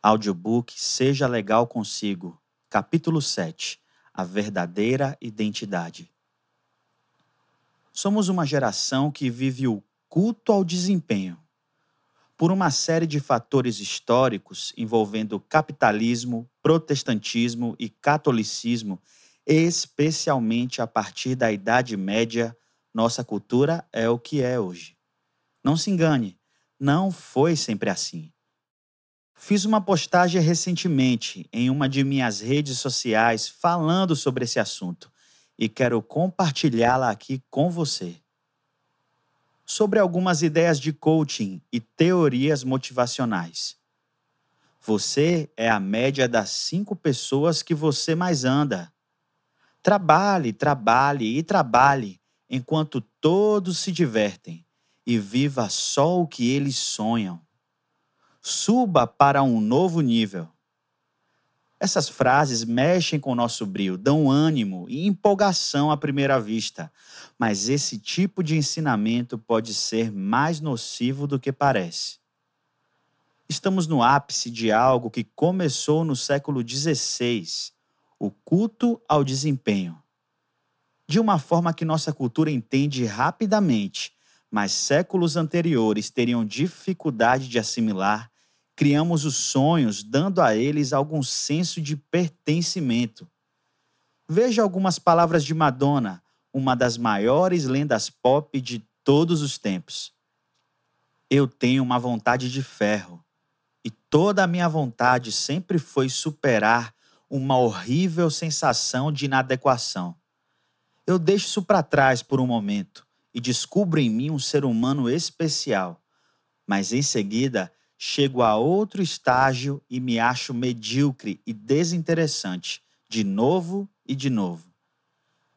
Audiobook Seja Legal Consigo, Capítulo 7. A verdadeira identidade. Somos uma geração que vive o culto ao desempenho. Por uma série de fatores históricos envolvendo capitalismo, protestantismo e catolicismo, especialmente a partir da Idade Média, nossa cultura é o que é hoje. Não se engane, não foi sempre assim. Fiz uma postagem recentemente em uma de minhas redes sociais falando sobre esse assunto e quero compartilhá-la aqui com você. Sobre algumas ideias de coaching e teorias motivacionais. Você é a média das 5 pessoas que você mais anda. Trabalhe, trabalhe e trabalhe enquanto todos se divertem e viva só o que eles sonham. Suba para um novo nível. Essas frases mexem com o nosso brio, dão ânimo e empolgação à primeira vista, mas esse tipo de ensinamento pode ser mais nocivo do que parece. Estamos no ápice de algo que começou no século XVI, o culto ao desempenho. De uma forma que nossa cultura entende rapidamente, mas séculos anteriores teriam dificuldade de assimilar, criamos os sonhos, dando a eles algum senso de pertencimento. Veja algumas palavras de Madonna, uma das maiores lendas pop de todos os tempos. Eu tenho uma vontade de ferro, e toda a minha vontade sempre foi superar uma horrível sensação de inadequação. Eu deixo isso para trás por um momento e descubro em mim um ser humano especial, mas em seguida chego a outro estágio e me acho medíocre e desinteressante, de novo e de novo.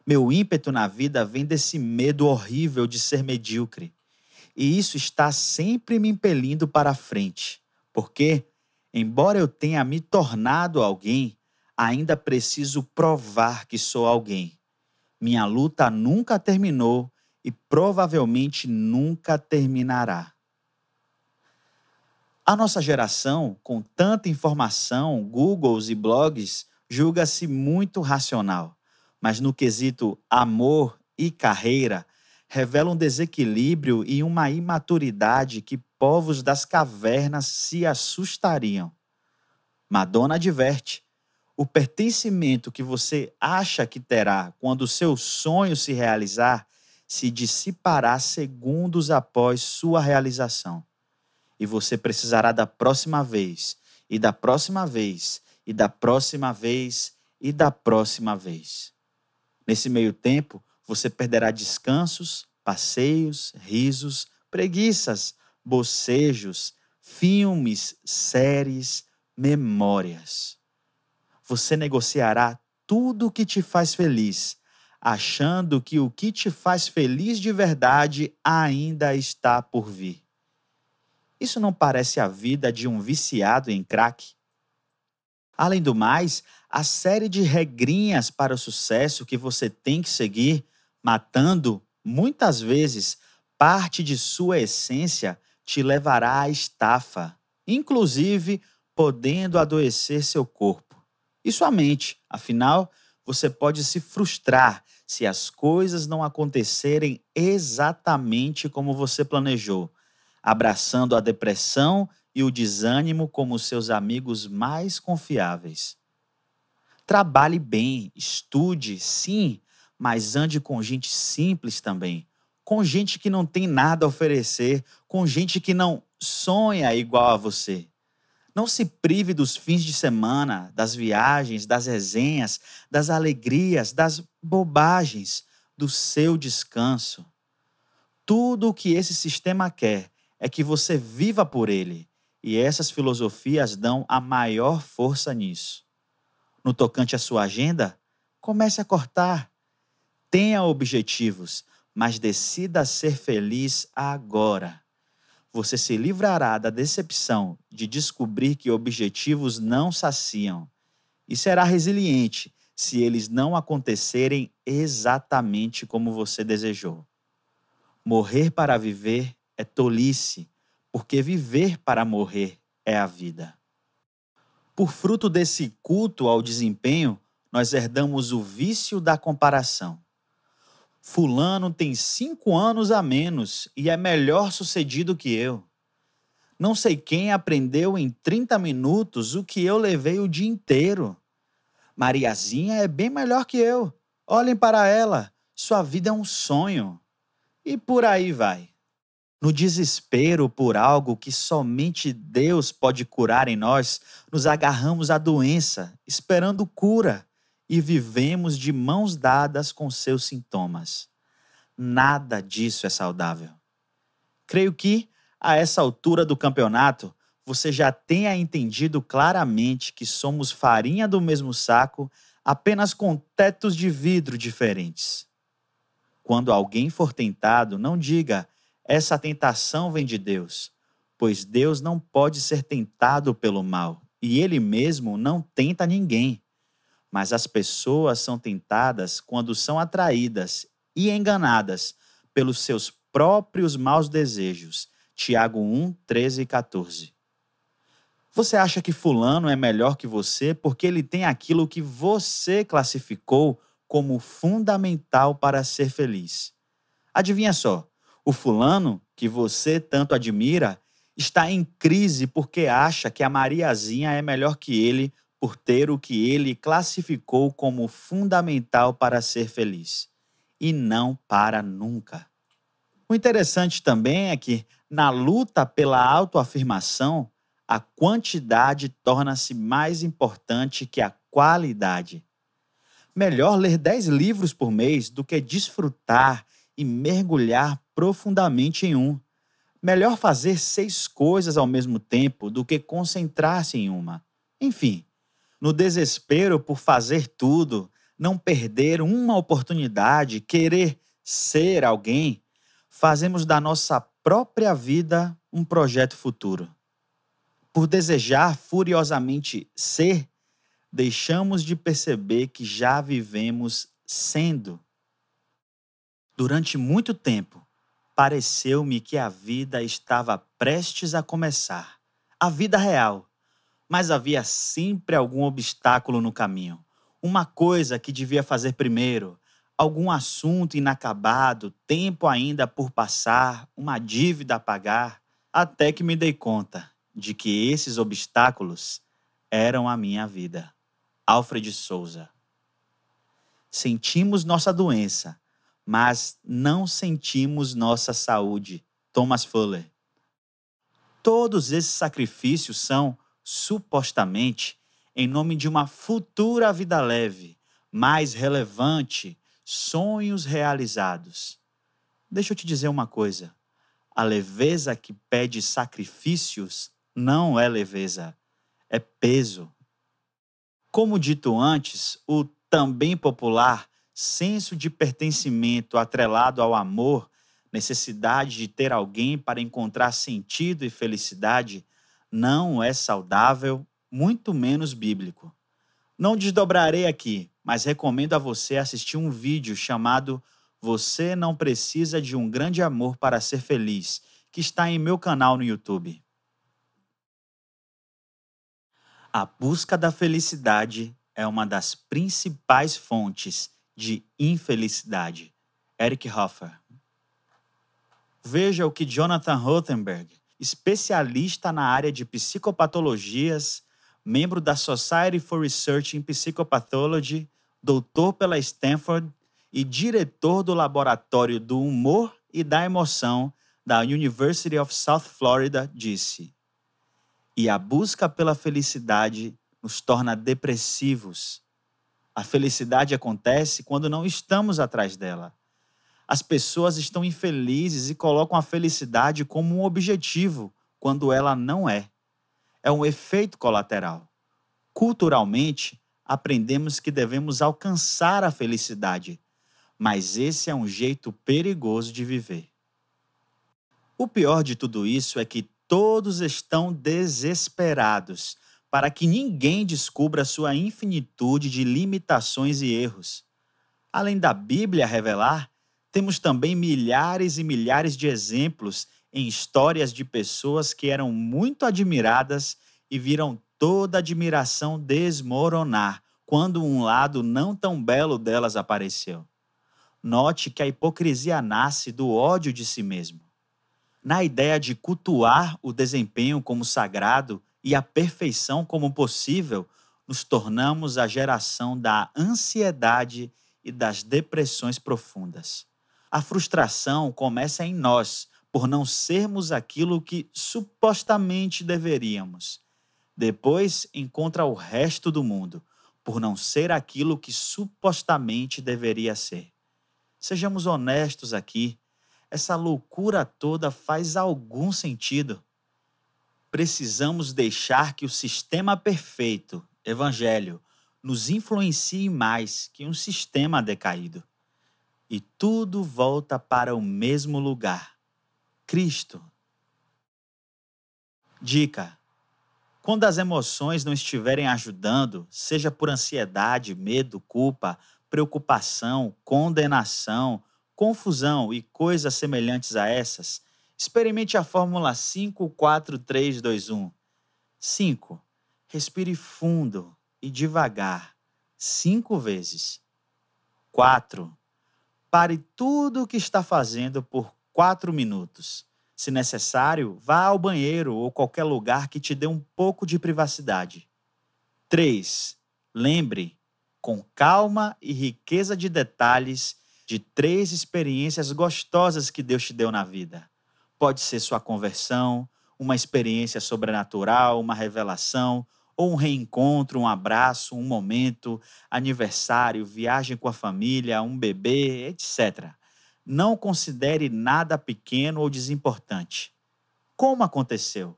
Meu ímpeto na vida vem desse medo horrível de ser medíocre. E isso está sempre me impelindo para a frente, porque, embora eu tenha me tornado alguém, ainda preciso provar que sou alguém. Minha luta nunca terminou e provavelmente nunca terminará. A nossa geração, com tanta informação, Googles e blogs, julga-se muito racional, mas no quesito amor e carreira, revela um desequilíbrio e uma imaturidade que povos das cavernas se assustariam. Madonna adverte: o pertencimento que você acha que terá quando o seu sonho se realizar se dissipará segundos após sua realização. E você precisará da próxima vez, e da próxima vez, e da próxima vez, e da próxima vez. Nesse meio tempo, você perderá descansos, passeios, risos, preguiças, bocejos, filmes, séries, memórias. Você negociará tudo o que te faz feliz, achando que o que te faz feliz de verdade ainda está por vir. Isso não parece a vida de um viciado em crack? Além do mais, a série de regrinhas para o sucesso que você tem que seguir, matando, muitas vezes, parte de sua essência, te levará à estafa, inclusive podendo adoecer seu corpo. E sua mente, afinal, você pode se frustrar se as coisas não acontecerem exatamente como você planejou, abraçando a depressão e o desânimo como seus amigos mais confiáveis. Trabalhe bem, estude, sim, mas ande com gente simples também, com gente que não tem nada a oferecer, com gente que não sonha igual a você. Não se prive dos fins de semana, das viagens, das resenhas, das alegrias, das bobagens, do seu descanso. Tudo o que esse sistema quer é que você viva por ele, e essas filosofias dão a maior força nisso. No tocante à sua agenda, comece a cortar. Tenha objetivos, mas decida ser feliz agora. Você se livrará da decepção de descobrir que objetivos não saciam e será resiliente se eles não acontecerem exatamente como você desejou. Morrer para viver é tolice, porque viver para morrer é a vida. Por fruto desse culto ao desempenho, nós herdamos o vício da comparação. Fulano tem 5 anos a menos e é melhor sucedido que eu. Não sei quem aprendeu em 30 minutos o que eu levei o dia inteiro. Mariazinha é bem melhor que eu. Olhem para ela, sua vida é um sonho. E por aí vai. No desespero por algo que somente Deus pode curar em nós, nos agarramos à doença, esperando cura, e vivemos de mãos dadas com seus sintomas. Nada disso é saudável. Creio que, a essa altura do campeonato, você já tenha entendido claramente que somos farinha do mesmo saco, apenas com tetos de vidro diferentes. Quando alguém for tentado, não diga: essa tentação vem de Deus, pois Deus não pode ser tentado pelo mal, e Ele mesmo não tenta ninguém. Mas as pessoas são tentadas quando são atraídas e enganadas pelos seus próprios maus desejos. Tiago 1, 13 e 14. Você acha que fulano é melhor que você porque ele tem aquilo que você classificou como fundamental para ser feliz? Adivinha só, o fulano que você tanto admira está em crise porque acha que a Mariazinha é melhor que ele por ter o que ele classificou como fundamental para ser feliz. E não para nunca. O interessante também é que, na luta pela autoafirmação, a quantidade torna-se mais importante que a qualidade. Melhor ler 10 livros por mês do que desfrutar e mergulhar profundamente em um. Melhor fazer 6 coisas ao mesmo tempo do que concentrar-se em uma. Enfim, no desespero por fazer tudo, não perder uma oportunidade, querer ser alguém, fazemos da nossa própria vida um projeto futuro. Por desejar furiosamente ser, deixamos de perceber que já vivemos sendo. Durante muito tempo, pareceu-me que a vida estava prestes a começar, a vida real, mas havia sempre algum obstáculo no caminho, uma coisa que devia fazer primeiro, algum assunto inacabado, tempo ainda por passar, uma dívida a pagar, até que me dei conta de que esses obstáculos eram a minha vida. Alfred Souza. Sentimos nossa doença, mas não sentimos nossa saúde. Thomas Fuller. Todos esses sacrifícios são, supostamente, em nome de uma futura vida leve, mais relevante, sonhos realizados. Deixa eu te dizer uma coisa. A leveza que pede sacrifícios não é leveza, é peso. Como dito antes, o também popular senso de pertencimento atrelado ao amor, necessidade de ter alguém para encontrar sentido e felicidade, não é saudável, muito menos bíblico. Não desdobrarei aqui, mas recomendo a você assistir um vídeo chamado Você Não Precisa de um Grande Amor para Ser Feliz, que está em meu canal no YouTube. A busca da felicidade é uma das principais fontes de infelicidade. Eric Hoffer. Veja o que Jonathan Rothenberg, especialista na área de psicopatologias, membro da Society for Research in Psychopathology, doutor pela Stanford e diretor do Laboratório do Humor e da Emoção da University of South Florida, disse: e a busca pela felicidade nos torna depressivos. A felicidade acontece quando não estamos atrás dela. As pessoas estão infelizes e colocam a felicidade como um objetivo, quando ela não é. É um efeito colateral. Culturalmente, aprendemos que devemos alcançar a felicidade, mas esse é um jeito perigoso de viver. O pior de tudo isso é que todos estão desesperados para que ninguém descubra sua infinitude de limitações e erros. Além da Bíblia revelar, temos também milhares e milhares de exemplos em histórias de pessoas que eram muito admiradas e viram toda admiração desmoronar quando um lado não tão belo delas apareceu. Note que a hipocrisia nasce do ódio de si mesmo. Na ideia de cultuar o desempenho como sagrado e a perfeição como possível, nos tornamos a geração da ansiedade e das depressões profundas. A frustração começa em nós, por não sermos aquilo que supostamente deveríamos. Depois encontra o resto do mundo, por não ser aquilo que supostamente deveria ser. Sejamos honestos aqui, essa loucura toda faz algum sentido? Precisamos deixar que o sistema perfeito, Evangelho, nos influencie mais que um sistema decaído. E tudo volta para o mesmo lugar: Cristo. Dica: quando as emoções não estiverem ajudando, seja por ansiedade, medo, culpa, preocupação, condenação, confusão e coisas semelhantes a essas, experimente a fórmula 5-4-3-2-1. 5. Respire fundo e devagar, 5 vezes. 4. Pare tudo o que está fazendo por 4 minutos. Se necessário, vá ao banheiro ou qualquer lugar que te dê um pouco de privacidade. 3. Lembre, com calma e riqueza de detalhes, de 3 experiências gostosas que Deus te deu na vida. Pode ser sua conversão, uma experiência sobrenatural, uma revelação, ou um reencontro, um abraço, um momento, aniversário, viagem com a família, um bebê, etc. Não considere nada pequeno ou desimportante. Como aconteceu?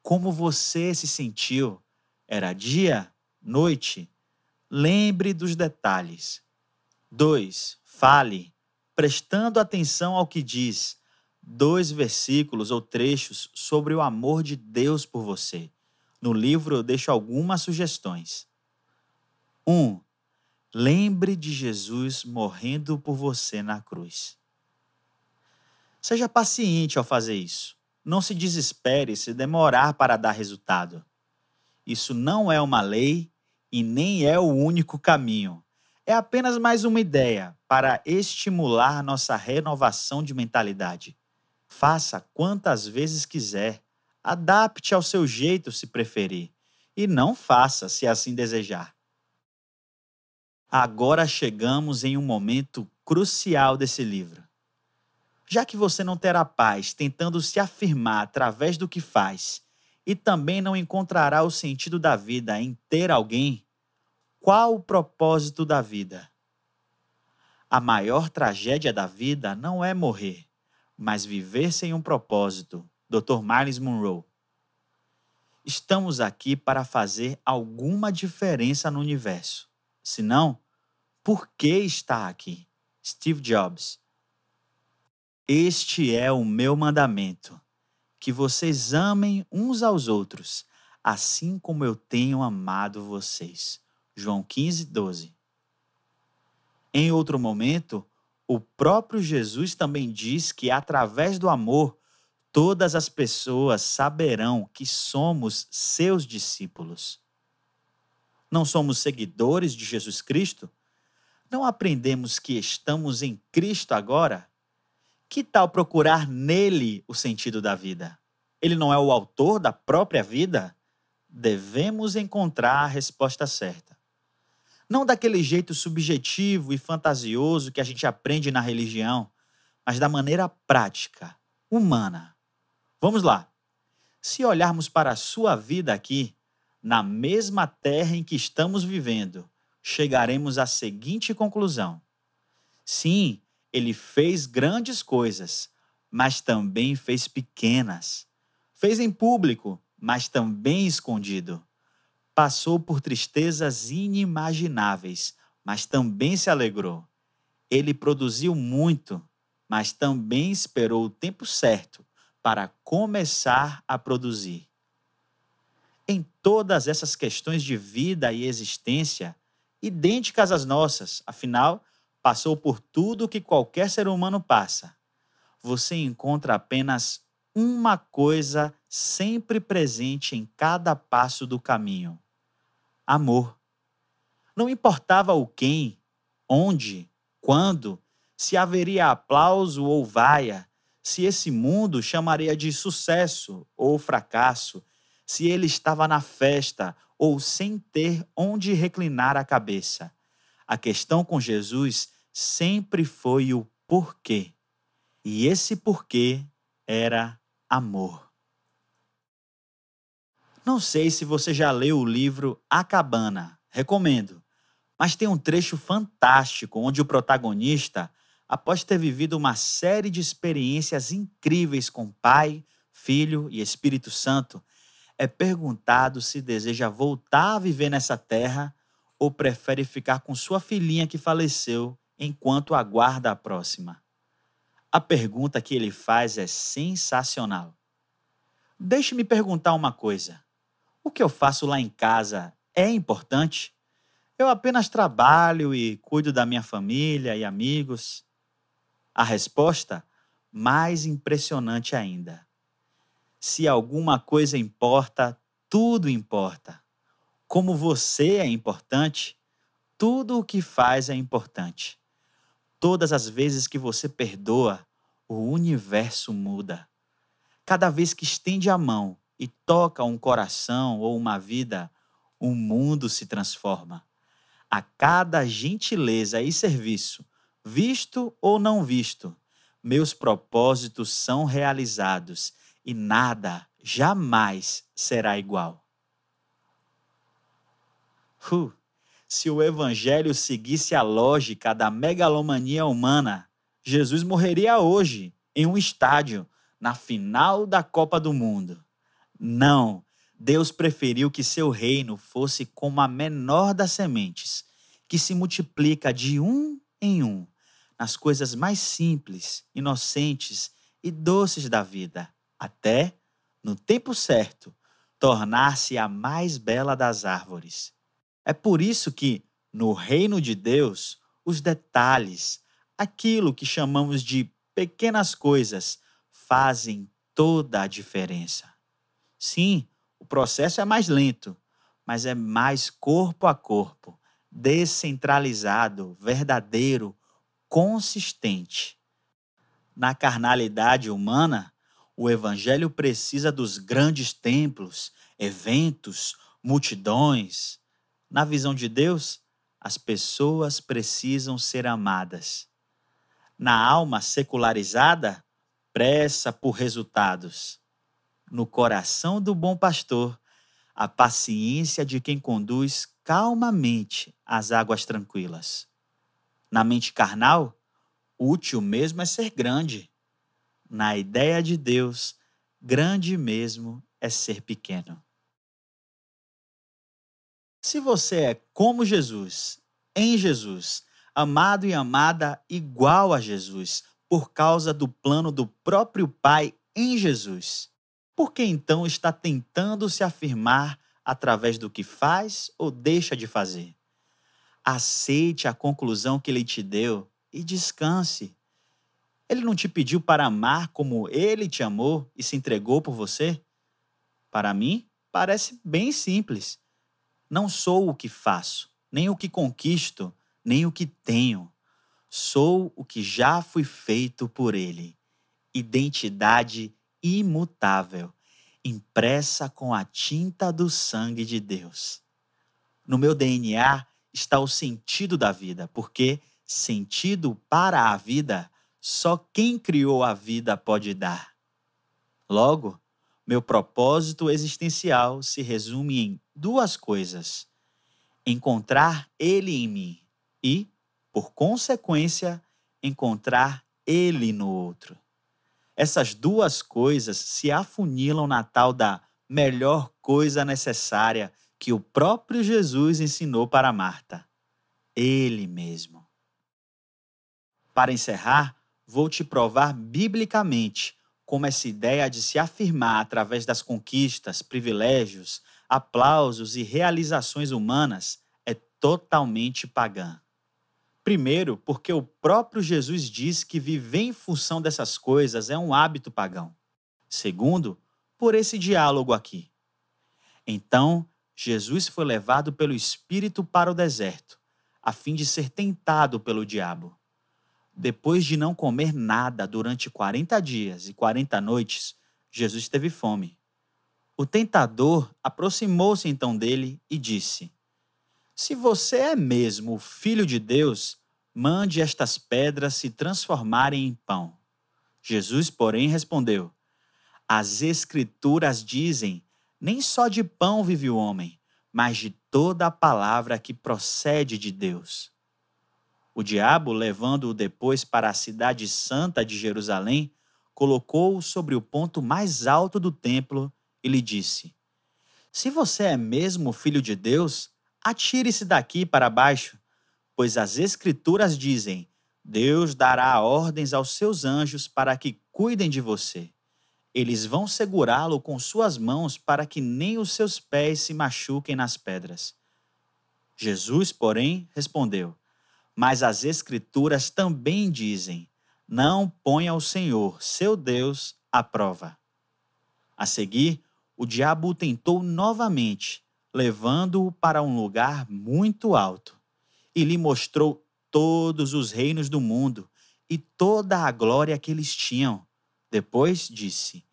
Como você se sentiu? Era dia? Noite? Lembre dos detalhes. 2. Fale, prestando atenção ao que diz. 2 versículos ou trechos sobre o amor de Deus por você. No livro eu deixo algumas sugestões. 1. Lembre de Jesus morrendo por você na cruz. Seja paciente ao fazer isso. Não se desespere se demorar para dar resultado. Isso não é uma lei e nem é o único caminho. É apenas mais uma ideia para estimular nossa renovação de mentalidade. Faça quantas vezes quiser. Adapte ao seu jeito se preferir. E não faça se assim desejar. Agora chegamos em um momento crucial desse livro. Já que você não terá paz tentando se afirmar através do que faz e também não encontrará o sentido da vida em ter alguém, qual o propósito da vida? A maior tragédia da vida não é morrer, mas viver sem um propósito. Dr. Myles Munroe. Estamos aqui para fazer alguma diferença no universo. Se não, por que está aqui? Steve Jobs. Este é o meu mandamento, que vocês amem uns aos outros, assim como eu tenho amado vocês. João 15:12. Em outro momento, o próprio Jesus também diz que através do amor, todas as pessoas saberão que somos seus discípulos. Não somos seguidores de Jesus Cristo? Não aprendemos que estamos em Cristo agora? Que tal procurar nele o sentido da vida? Ele não é o autor da própria vida? Devemos encontrar a resposta certa. Não daquele jeito subjetivo e fantasioso que a gente aprende na religião, mas da maneira prática, humana. Vamos lá. Se olharmos para a sua vida aqui, na mesma terra em que estamos vivendo, chegaremos à seguinte conclusão. Sim, ele fez grandes coisas, mas também fez pequenas. Fez em público, mas também escondido. Passou por tristezas inimagináveis, mas também se alegrou. Ele produziu muito, mas também esperou o tempo certo para começar a produzir. Em todas essas questões de vida e existência, idênticas às nossas, afinal, passou por tudo que qualquer ser humano passa. Você encontra apenas uma coisa sempre presente em cada passo do caminho: amor. Não importava o quem, onde, quando, se haveria aplauso ou vaia, se esse mundo chamaria de sucesso ou fracasso, se ele estava na festa ou sem ter onde reclinar a cabeça. A questão com Jesus sempre foi o porquê. E esse porquê era amor. Não sei se você já leu o livro A Cabana. Recomendo. Mas tem um trecho fantástico onde o protagonista, após ter vivido uma série de experiências incríveis com Pai, Filho e Espírito Santo, é perguntado se deseja voltar a viver nessa terra ou prefere ficar com sua filhinha que faleceu enquanto aguarda a próxima. A pergunta que ele faz é sensacional. Deixe-me perguntar uma coisa. O que eu faço lá em casa é importante? Eu apenas trabalho e cuido da minha família e amigos? A resposta, mais impressionante ainda. Se alguma coisa importa, tudo importa. Como você é importante, tudo o que faz é importante. Todas as vezes que você perdoa, o universo muda. Cada vez que estende a mão e toca um coração ou uma vida, o mundo se transforma. A cada gentileza e serviço, visto ou não visto, meus propósitos são realizados e nada jamais será igual. Se o Evangelho seguisse a lógica da megalomania humana, Jesus morreria hoje, em um estádio, na final da Copa do Mundo. Não, Deus preferiu que seu reino fosse como a menor das sementes, que se multiplica de um em um, nas coisas mais simples, inocentes e doces da vida, até, no tempo certo, tornar-se a mais bela das árvores. É por isso que, no reino de Deus, os detalhes, aquilo que chamamos de pequenas coisas, fazem toda a diferença. Sim, o processo é mais lento, mas é mais corpo a corpo, descentralizado, verdadeiro, consistente. Na carnalidade humana, o evangelho precisa dos grandes templos, eventos, multidões. Na visão de Deus, as pessoas precisam ser amadas. Na alma secularizada, pressa por resultados. No coração do bom pastor, a paciência de quem conduz calmamente as águas tranquilas. Na mente carnal, útil mesmo é ser grande. Na ideia de Deus, grande mesmo é ser pequeno. Se você é como Jesus, em Jesus, amado e amada igual a Jesus, por causa do plano do próprio Pai em Jesus, por que então está tentando se afirmar através do que faz ou deixa de fazer? Aceite a conclusão que ele te deu e descanse. Ele não te pediu para amar como ele te amou e se entregou por você? Para mim, parece bem simples. Não sou o que faço, nem o que conquisto, nem o que tenho. Sou o que já fui feito por ele. Identidade imutável, impressa com a tinta do sangue de Deus. No meu DNA está o sentido da vida, porque sentido para a vida só quem criou a vida pode dar. Logo, meu propósito existencial se resume em duas coisas: encontrar Ele em mim e, por consequência, encontrar Ele no outro. Essas duas coisas se afunilam na tal da melhor coisa necessária que o próprio Jesus ensinou para Marta: Ele mesmo. Para encerrar, vou te provar biblicamente como essa ideia de se afirmar através das conquistas, privilégios, aplausos e realizações humanas é totalmente pagã. Primeiro, porque o próprio Jesus diz que viver em função dessas coisas é um hábito pagão. Segundo, por esse diálogo aqui. Então, Jesus foi levado pelo Espírito para o deserto, a fim de ser tentado pelo diabo. Depois de não comer nada durante 40 dias e 40 noites, Jesus teve fome. O tentador aproximou-se então dele e disse: Se você é mesmo o Filho de Deus, mande estas pedras se transformarem em pão. Jesus, porém, respondeu: As Escrituras dizem, nem só de pão vive o homem, mas de toda a palavra que procede de Deus. O diabo, levando-o depois para a cidade santa de Jerusalém, colocou-o sobre o ponto mais alto do templo e lhe disse: Se você é mesmo o Filho de Deus, atire-se daqui para baixo, pois as Escrituras dizem: Deus dará ordens aos seus anjos para que cuidem de você. Eles vão segurá-lo com suas mãos para que nem os seus pés se machuquem nas pedras. Jesus, porém, respondeu: Mas as Escrituras também dizem: Não ponha o Senhor, seu Deus, à prova. A seguir, o diabo o tentou novamente, levando-o para um lugar muito alto, e lhe mostrou todos os reinos do mundo e toda a glória que eles tinham. Depois disse: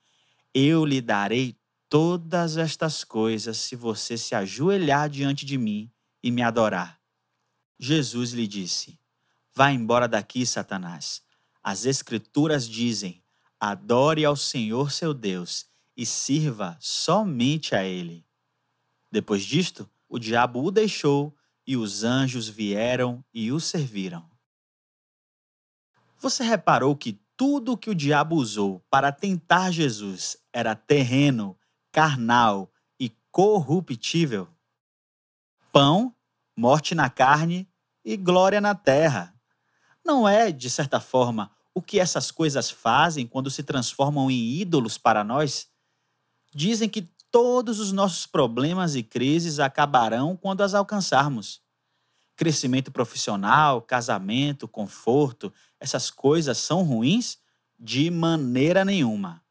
Eu lhe darei todas estas coisas se você se ajoelhar diante de mim e me adorar. Jesus lhe disse: Vá embora daqui, Satanás. As Escrituras dizem: Adore ao Senhor seu Deus e sirva somente a Ele. Depois disto, o diabo o deixou e os anjos vieram e o serviram. Você reparou que tudo o que o diabo usou para tentar Jesus era terreno, carnal e corruptível? Pão, morte na carne e glória na terra. Não é, de certa forma, o que essas coisas fazem quando se transformam em ídolos para nós? Dizem que todos os nossos problemas e crises acabarão quando as alcançarmos. Crescimento profissional, casamento, conforto, essas coisas são ruins? De maneira nenhuma.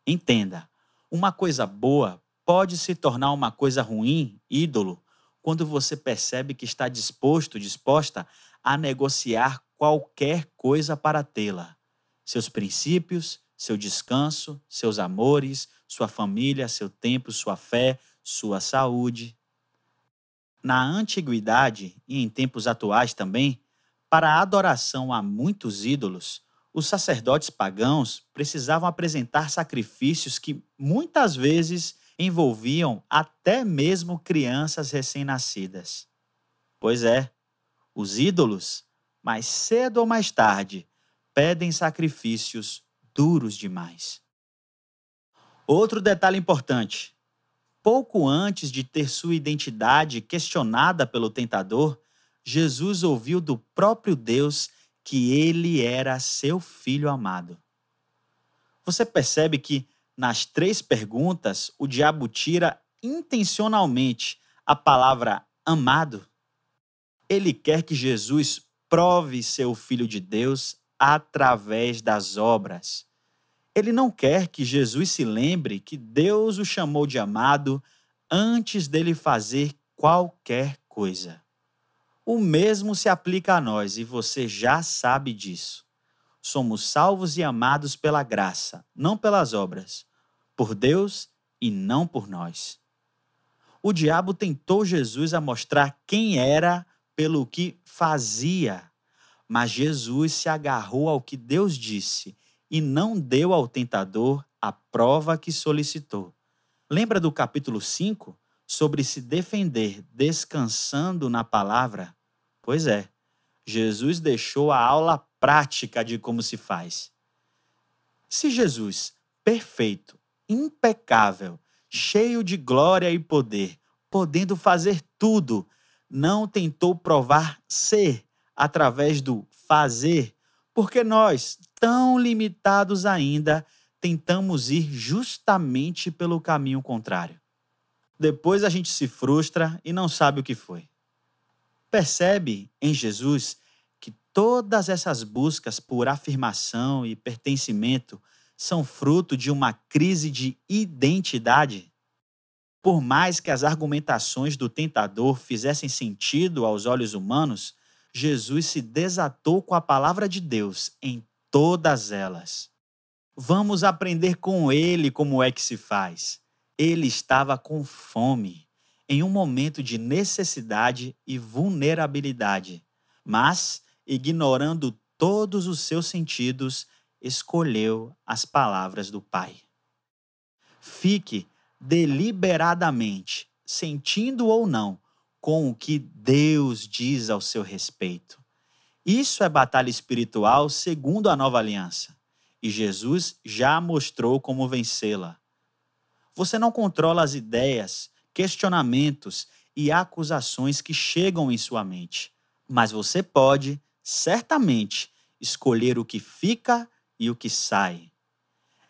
Entenda, uma coisa boa pode se tornar uma coisa ruim, ídolo, quando você percebe que está disposta a negociar qualquer coisa para tê-la. Seus princípios, seu descanso, seus amores, sua família, seu tempo, sua fé, sua saúde. Na antiguidade e em tempos atuais também, para a adoração a muitos ídolos, os sacerdotes pagãos precisavam apresentar sacrifícios que muitas vezes envolviam até mesmo crianças recém-nascidas. Pois é, os ídolos, mais cedo ou mais tarde, pedem sacrifícios duros demais. Outro detalhe importante: pouco antes de ter sua identidade questionada pelo tentador, Jesus ouviu do próprio Deus que ele era seu filho amado. Você percebe que, nas 3 perguntas, o diabo tira intencionalmente a palavra amado? Ele quer que Jesus prove ser o Filho de Deus através das obras. Ele não quer que Jesus se lembre que Deus o chamou de amado antes dele fazer qualquer coisa. O mesmo se aplica a nós e você já sabe disso. Somos salvos e amados pela graça, não pelas obras, por Deus e não por nós. O diabo tentou Jesus a mostrar quem era pelo que fazia, mas Jesus se agarrou ao que Deus disse e não deu ao tentador a prova que solicitou. Lembra do capítulo 5, sobre se defender descansando na palavra? Pois é, Jesus deixou a aula prática de como se faz. Se Jesus, perfeito, impecável, cheio de glória e poder, podendo fazer tudo, não tentou provar ser através do fazer, porque nós, tão limitados ainda, tentamos ir justamente pelo caminho contrário. Depois a gente se frustra e não sabe o que foi. Percebe em Jesus que todas essas buscas por afirmação e pertencimento são fruto de uma crise de identidade? Por mais que as argumentações do tentador fizessem sentido aos olhos humanos, Jesus se desatou com a palavra de Deus em todas elas. Vamos aprender com ele como é que se faz. Ele estava com fome, em um momento de necessidade e vulnerabilidade, mas, ignorando todos os seus sentidos, escolheu as palavras do Pai. Fique deliberadamente, sentindo ou não, com o que Deus diz ao seu respeito. Isso é batalha espiritual segundo a nova aliança, e Jesus já mostrou como vencê-la. Você não controla as ideias, questionamentos e acusações que chegam em sua mente, mas você pode, certamente, escolher o que fica e o que sai.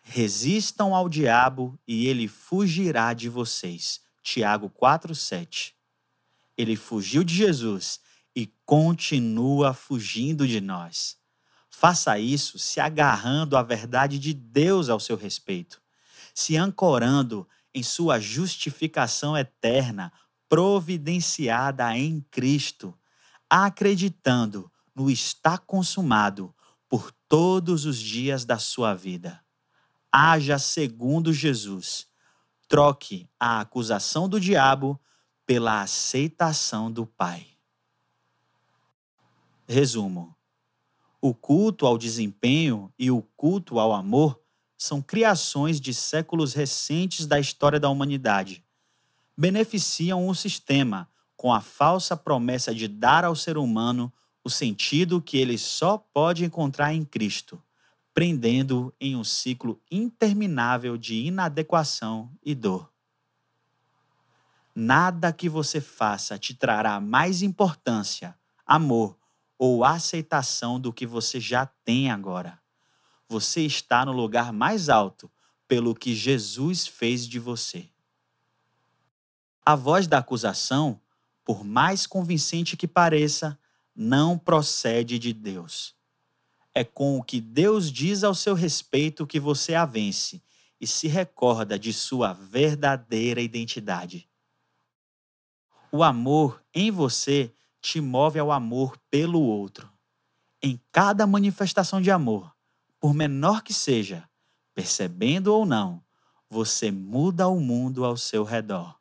Resistam ao diabo e ele fugirá de vocês. Tiago 4:7. Ele fugiu de Jesus e continua fugindo de nós. Faça isso se agarrando à verdade de Deus ao seu respeito, se ancorando em sua justificação eterna, providenciada em Cristo, acreditando no está consumado por todos os dias da sua vida. Haja segundo Jesus. Troque a acusação do diabo pela aceitação do Pai. Resumo: o culto ao desempenho e o culto ao amor são criações de séculos recentes da história da humanidade. Beneficiam o sistema com a falsa promessa de dar ao ser humano o sentido que ele só pode encontrar em Cristo, prendendo-o em um ciclo interminável de inadequação e dor. Nada que você faça te trará mais importância, amor ou aceitação do que você já tem agora. Você está no lugar mais alto pelo que Jesus fez de você. A voz da acusação, por mais convincente que pareça, não procede de Deus. É com o que Deus diz ao seu respeito que você a vence e se recorda de sua verdadeira identidade. O amor em você te move ao amor pelo outro. Em cada manifestação de amor, por menor que seja, percebendo ou não, você muda o mundo ao seu redor.